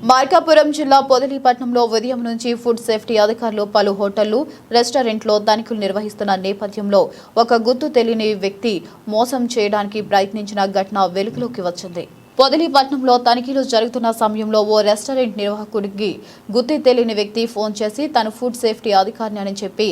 మార్కాపురం జిల్లా పొదిలిపట్నంలో ఉదయం నుంచి ఫుడ్ సేఫ్టీ అధికారులు పలు హోటళ్లు, రెస్టారెంట్లో తనిఖీలు నిర్వహిస్తున్న నేపథ్యంలో ఒక గుర్తు తెలియని వ్యక్తి మోసం చేయడానికి ప్రయత్నించిన ఘటన వెలుగులోకి వచ్చింది. పొదిలిపట్నంలో తనిఖీలు జరుగుతున్న సమయంలో ఓ రెస్టారెంట్ నిర్వాహకుడికి గుర్తు తెలియని వ్యక్తి ఫోన్ చేసి తను ఫుడ్ సేఫ్టీ అధికారిని అని చెప్పి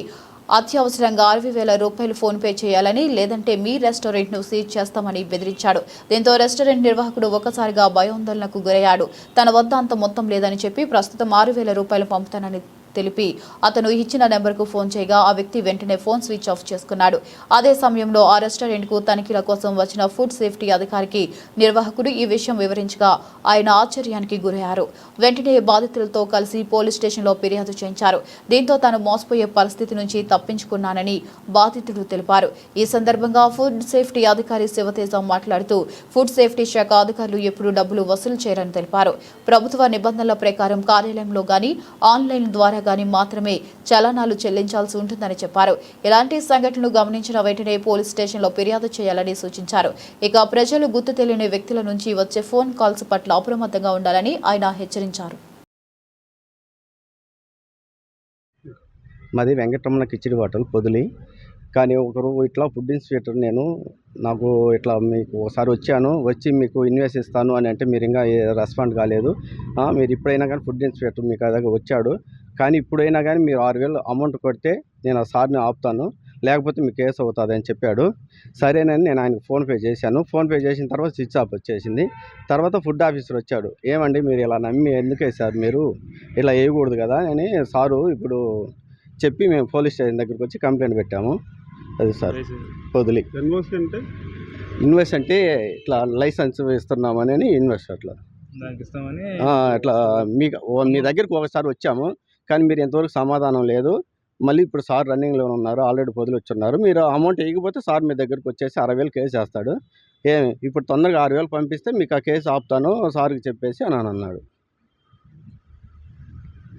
అత్యవసరంగా 60,000 రూపాయలు ఫోన్ పే చేయాలని, లేదంటే మీ రెస్టారెంట్ ను సీజ్ చేస్తామని బెదిరించాడు. దీంతో రెస్టారెంట్ నిర్వాహకుడు ఒక్కసారిగా భయాందోళనకు గురయ్యాడు. తన వద్ద అంత మొత్తం లేదని చెప్పి ప్రస్తుతం 6,000 రూపాయలు పంపుతానని తెలిపి అతను ఇచ్చిన నెంబర్కు ఫోన్ చేయగా ఆ వ్యక్తి వెంటనే ఫోన్ స్విచ్ ఆఫ్ చేసుకున్నాడు. అదే సమయంలో ఆ రెస్టారెంట్కు తనిఖీల కోసం వచ్చిన ఫుడ్ సేఫ్టీ అధికారికి నిర్వాహకుడు ఈ విషయం వివరించగా ఆయన ఆశ్చర్యానికి గురయ్యారు. వెంటనే బాధితులతో కలిసి పోలీస్ స్టేషన్లో ఫిర్యాదు చేయించారు. దీంతో తాను మోసపోయే పరిస్థితి నుంచి తప్పించుకున్నానని బాధితులు తెలిపారు. ఈ సందర్భంగా ఫుడ్ సేఫ్టీ అధికారి శివతేజ మాట్లాడుతూ ఫుడ్ సేఫ్టీ శాఖ అధికారులు ఎప్పుడూ డబ్బులు వసూలు చేయరని తెలిపారు. ప్రభుత్వ నిబంధనల ప్రకారం కార్యాలయంలో గానీ ఆన్లైన్ ద్వారా గానీ మాత్రమే చలానాలు చెల్లించాల్సి ఉంటుందని చెప్పారు. ఇలాంటి సంఘటనలు గమనించిన వెంటనే పోలీస్ స్టేషన్లో ఫిర్యాదు చేయాలని సూచించారు. ఇక ప్రజలు గుర్తు తెలియని వ్యక్తుల నుంచి వచ్చే ఫోన్ కాల్స్ పట్ల అప్రమత్తంగా ఉండాలని ఆయన హెచ్చరించారు. మాది వెంకటరమణ కిచిడి హోటల్ పొదిలి. కానీ ఒకరు ఇట్లా ఫుడ్ ఇన్స్పెక్టర్ నాకు ఇట్లా మీకు ఒకసారి వచ్చి మీకు ఇన్వాయిస్ ఇస్తాను అని అంటే మీరు ఇంకా రెస్పాండ్ కాలేదు. మీరు ఇప్పుడైనా కానీ ఫుడ్ ఇన్స్పెక్టర్ మీకు దగ్గర వచ్చాడు, కానీ ఇప్పుడైనా కానీ మీరు 6,000 అమౌంట్ కొడితే నేను ఆ సార్ని ఆపుతాను, లేకపోతే మీకు కేసు అవుతుంది అని చెప్పాడు. సరేనని నేను ఆయనకు ఫోన్పే చేశాను. ఫోన్పే చేసిన తర్వాత స్విచ్ ఆఫ్ వచ్చేసింది. తర్వాత ఫుడ్ ఆఫీసర్ వచ్చాడు. ఏమండి మీరు ఇలా నమ్మి ఎందుకే సార్ మీరు ఇలా వేయకూడదు కదా అని సారు ఇప్పుడు చెప్పి మేము పోలీస్ స్టేషన్ దగ్గరికి వచ్చి కంప్లైంట్ పెట్టాము. అది సార్ పొదిలి. ఇన్వెస్ట్ అంటే ఇట్లా లైసెన్స్ ఇస్తున్నామని ఇన్వెస్ట్ అట్లా అట్లా మీ దగ్గరికి ఒకసారి వచ్చాము, కానీ మీరు ఎంతవరకు సమాధానం లేదు. మళ్ళీ ఇప్పుడు సార్ రన్నింగ్లో ఉన్నారు, ఆల్రెడీ పొదిలి వచ్చున్నారు. మీరు అమౌంట్ వేయకపోతే సార్ మీ దగ్గరికి వచ్చేసి 60,000 కేసు వేస్తాడు. ఇప్పుడు తొందరగా 6,000 పంపిస్తే మీకు ఆ కేసు ఆపుతాను సార్కి చెప్పేసి అని అన్నాడు.